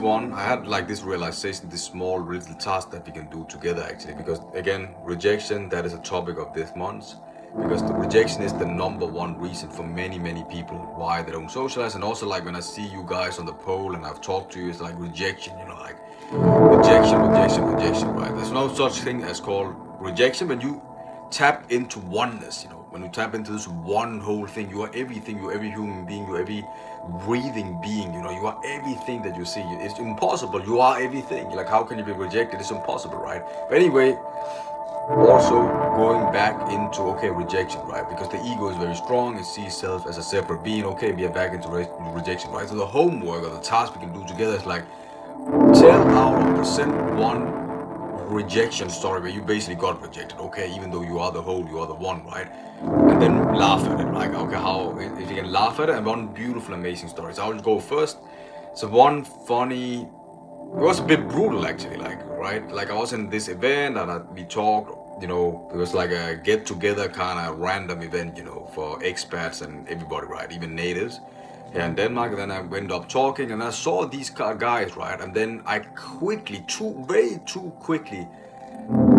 one, I had like this realization, this small little task that we can do together actually, because again, rejection, that is a topic of this month, because the rejection is the number one reason for many, many people why they don't socialize. And also like when I see you guys on the poll and I've talked to you, it's like rejection, like rejection, right? There's no such thing as called rejection. When you tap into oneness, when you tap into this one whole thing, you are everything, you're every human being, you're every breathing being, you are everything that you see. It's impossible, you are everything. Like, how can you be rejected? It's impossible, right? But anyway, also going back into, okay, rejection, right? Because the ego is very strong, it sees self as a separate being. Okay, we are back into rejection, right? So the homework or the task we can do together is like, tell out or present one rejection story where you basically got rejected, okay, even though you are the whole, you are the one, right? And then laugh at it, like, okay, how, if you can laugh at it, and one beautiful, amazing story. So I'll go first. So one funny, it was a bit brutal actually, like, right? Like I was in this event and we talked, it was like a get together kind of random event, for expats and everybody, right? Even natives here in Denmark. And then I went up talking and I saw these guys, right? And then I quickly, way too quickly,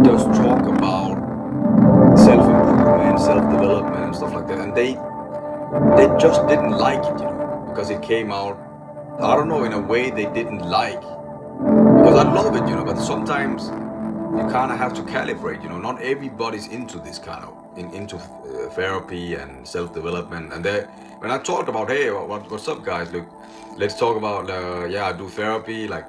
just talk about self-improvement, self-development and stuff like that. And they just didn't like it, because it came out, I don't know, in a way they didn't like. Because I love it, but sometimes you kind of have to calibrate, not everybody's into this kind of, into therapy and self-development. And when I talked about, hey, what's up guys, look, let's talk about, I do therapy, like,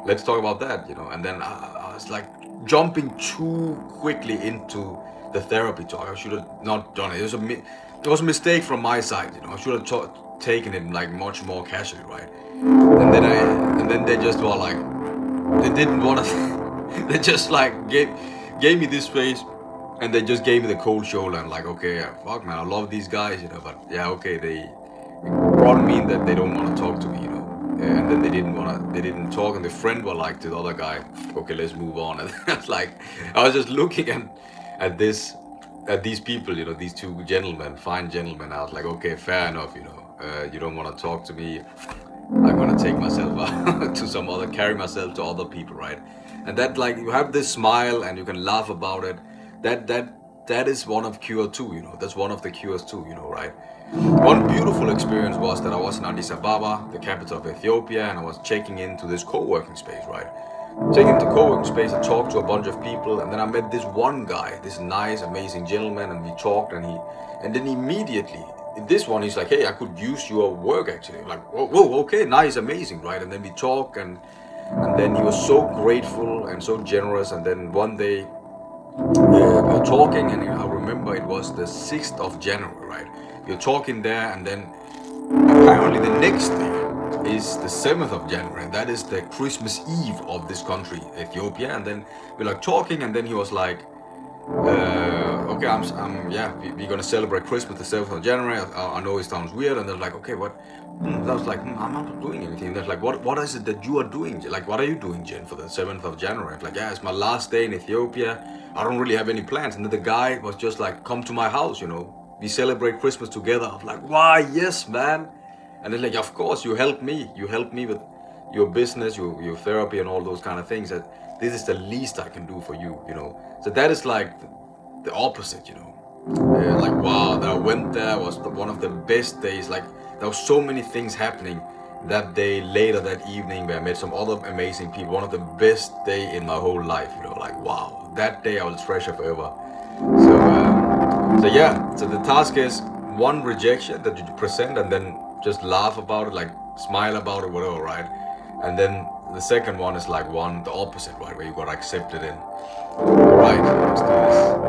let's talk about that, and then I was like jumping too quickly into the therapy talk. I should have not done it. It was a mistake from my side, I should have taken it like much more casually, right? And then they just were like, they didn't want to, they just like gave me this face, and they just gave me the cold shoulder. And like, okay, yeah, fuck man, I love these guys, but yeah, okay, they brought me in that they don't want to talk to me, and then they didn't talk, and the friend were like to the other guy, okay, let's move on. And I was like, I was just looking at these people, these two gentlemen, fine gentlemen. I was like, okay, fair enough, you don't want to talk to me, I'm gonna take myself out to carry myself to other people, right? And that, like, you have this smile and you can laugh about it. That is one of cure too, that's one of the cures too, right? One beautiful experience was that I was in Addis Ababa, the capital of Ethiopia, and I was checking into this co-working space, right? Checking into co-working space, I talked to a bunch of people, and then I met this one guy, this nice, amazing gentleman, and we talked, and then immediately, this one, he's like, hey, I could use your work actually. I'm like, whoa, okay, nice, amazing, right? And then we talk, and then he was so grateful and so generous. And then one day we were talking, and I remember it was the 6th of January, right? We were talking there, and then apparently the next day is the 7th of January, and that is the Christmas Eve of this country, Ethiopia. And then we're like talking, and then he was like, okay, we're gonna celebrate Christmas the 7th of January. I know it sounds weird, and they're like, okay, what? I was like, I'm not doing anything. They're like, what is it that you are doing? Like, what are you doing, Jen, for the 7th of January? I'm like, yeah, it's my last day in Ethiopia. I don't really have any plans. And then the guy was just like, come to my house, we celebrate Christmas together. I'm like, why, yes, man. And they're like, of course, you help me with your business, your therapy and all those kind of things. That this is the least I can do for you, So that is like the opposite, like, wow, that I went there was one of the best days. Like, there was so many things happening that day, later that evening, where I met some other amazing people. One of the best day in my whole life, like, wow, that day I will treasure forever. So the task is one rejection that you present, and then just laugh about it, like smile about it, whatever, right? And then the second one is like the opposite, right, where you got accepted in. All right, let's do this.